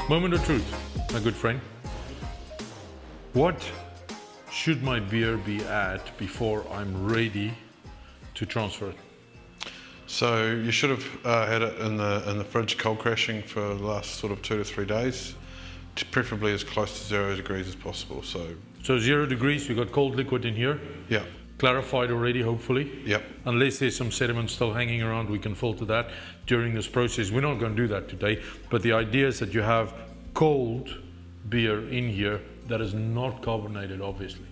Moment of truth, my good friend. What should my beer be at before I'm ready to transfer it? So you should have had it in the fridge cold crashing for the last sort of 2 to 3 days, preferably as close to 0 degrees as possible. So 0 degrees, we got cold liquid in here. yeah, Clarified already, hopefully. yep. Unless there's some sediment still hanging around, we can filter that during this process. We're not going to do that today, but the idea is that you have cold beer in here that is not carbonated, obviously.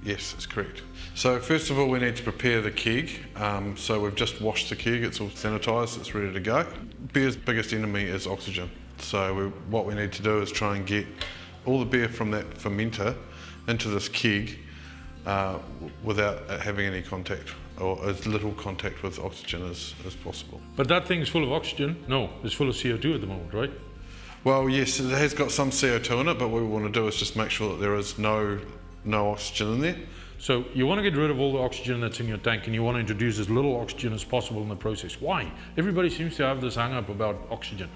Yes, that's correct. So first of all, we need to prepare the keg. So we've just washed the keg, it's all sanitised, it's ready to go. Beer's biggest enemy is oxygen. So what we need to do is try and get all the beer from that fermenter into this keg without having any contact, or as little contact with oxygen as possible. But that thing's full of oxygen. No, it's full of CO2 at the moment, right? Well, yes, it has got some CO2 in it, but what we want to do is just make sure that there is no oxygen in there. So you want to get rid of all the oxygen that's in your tank, and you want to introduce as little oxygen as possible in the process. Why? Everybody seems to have this hang up about oxygen.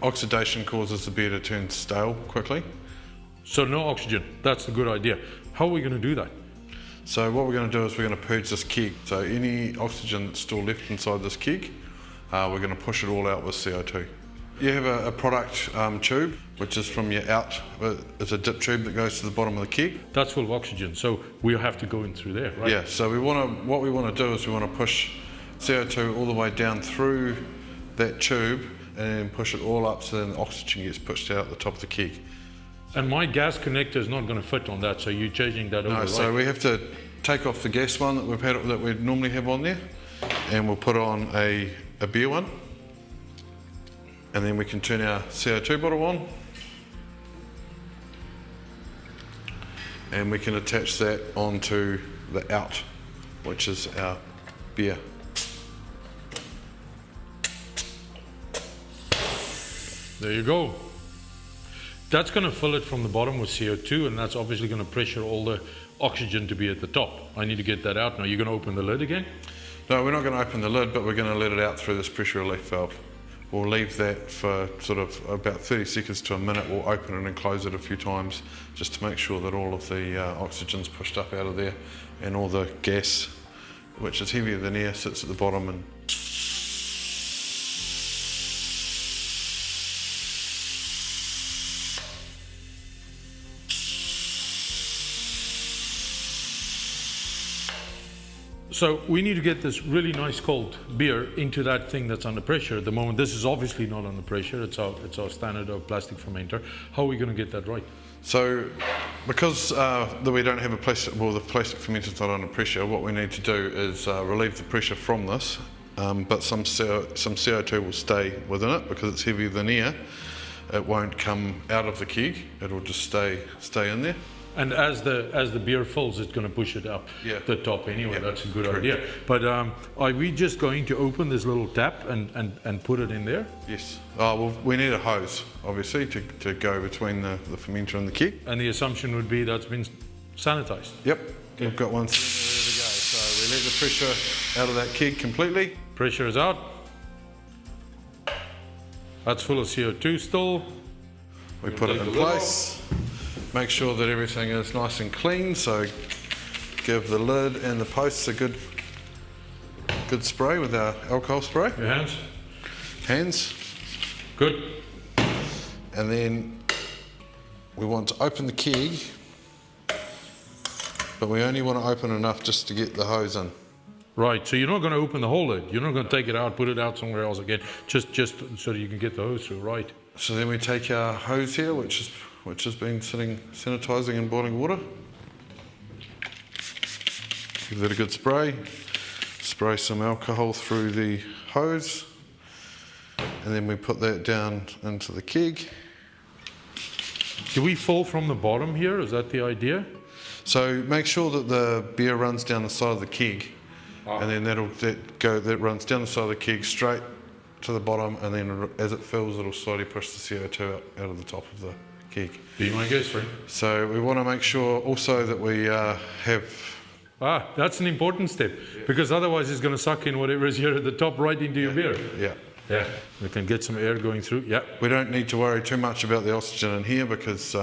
Oxidation causes the beer to turn stale quickly. So no oxygen, that's the good idea. How are we going to do that? So what we're going to do is we're going to purge this keg. So any oxygen that's still left inside this keg, we're going to push it all out with CO2. You have a product tube, which is from your out. It's a dip tube that goes to the bottom of the keg. That's full of oxygen, so we'll have to go in through there, right? Yeah, so what we want to do is we want to push CO2 all the way down through that tube and then push it all up so then the oxygen gets pushed out the top of the keg. And my gas connector is not going to fit on that, so you're changing that over, No, right? so we have to take off the gas one that we normally have on there, and we'll put on a beer one. And then we can turn our CO2 bottle on, and we can attach that onto the out, which is our beer. There you go. That's going to fill it from the bottom with CO2, and that's obviously going to pressure all the oxygen to be at the top. I need to get that out now. You're going to open the lid again? No, we're not going to open the lid, but we're going to let it out through this pressure relief valve. We'll leave that for sort of about 30 seconds to a minute. We'll open it and close it a few times just to make sure that all of the oxygen's pushed up out of there, and all the gas, which is heavier than air, sits at the bottom. And so we need to get this really nice cold beer into that thing that's under pressure at the moment. This is obviously not under pressure. It's our standard plastic fermenter. How are we going to get that right? so, because we don't have the plastic fermenter's not under pressure, what we need to do is relieve the pressure from this, but some CO2 will stay within it because it's heavier than air. It won't come out of the keg. It'll just stay in there. And as the beer fills, it's going to push it up the top anyway. That's a good idea. But are we just going to open this little tap and put it in there? Yes. Well, we need a hose, obviously, to go between the fermenter and the keg. And the assumption would be that's been sanitized. Yep. Okay. We've got one sitting there ready to go. So we let the pressure out of that keg completely. Pressure is out. That's full of CO2 still. We put it in place. Make sure that everything is nice and clean, so give the lid and the posts a good spray with our alcohol spray. Your hands? Hands. Good. And then we want to open the keg, but we only want to open enough just to get the hose in. Right, so you're not going to open the whole lid. You're not going to take it out, put it out somewhere else again, just so that you can get the hose through, right? So then we take our hose here, which has been sitting sanitising in boiling water. Give that a good spray. Spray some alcohol through the hose, and then we put that down into the keg. Do we fill from the bottom here? Is that the idea? So make sure that the beer runs down the side of the keg, and then that runs down the side of the keg straight to the bottom, and then as it fills, it'll slowly push the CO2 out of the top of the keg. Be my guest, friend. So we want to make sure also that we have... That's an important step, because otherwise it's going to suck in whatever is here at the top right into your beer. Yeah. Yeah, we can get some air going through. Yeah. We don't need to worry too much about the oxygen in here because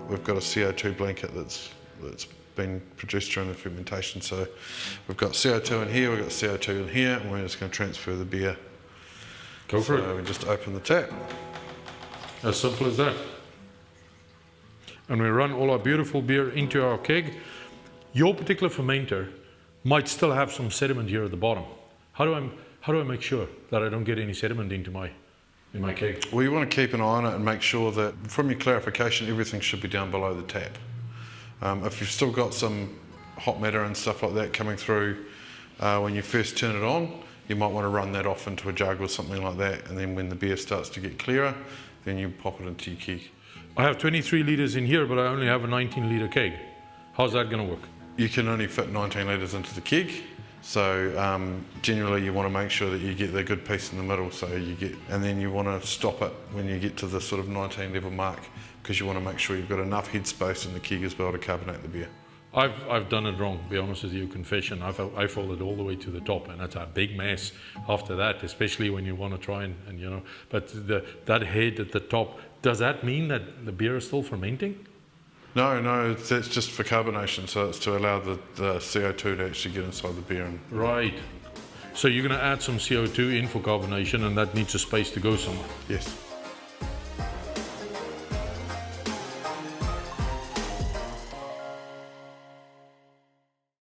we've got a CO2 blanket that's been produced during the fermentation. So we've got CO2 in here, we've got CO2 in here, and we're just going to transfer the beer. Go for So it. we just open the tap. As simple as that. And we run all our beautiful beer into our keg. Your particular fermenter might still have some sediment here at the bottom. How do I make sure that I don't get any sediment into in my keg? Well, you want to keep an eye on it and make sure that from your clarification, everything should be down below the tap. If you've still got some hot matter and stuff like that coming through when you first turn it on, you might want to run that off into a jug or something like that, and then when the beer starts to get clearer, then you pop it into your keg. I have 23 litres in here, but I only have a 19 litre keg. How's that going to work? You can only fit 19 litres into the keg, so generally you want to make sure that you get the good piece in the middle, and then you want to stop it when you get to the sort of 19 level mark, because you want to make sure you've got enough headspace in the keg as well to carbonate the beer. I've done it wrong, to be honest with you, confession. I folded all the way to the top, and it's a big mess after that, especially when you want to try and but that head at the top, does that mean that the beer is still fermenting? No, that's just for carbonation, so it's to allow the CO2 to actually get inside the beer. Right. So you're going to add some CO2 in for carbonation, and that needs a space to go somewhere. Yes.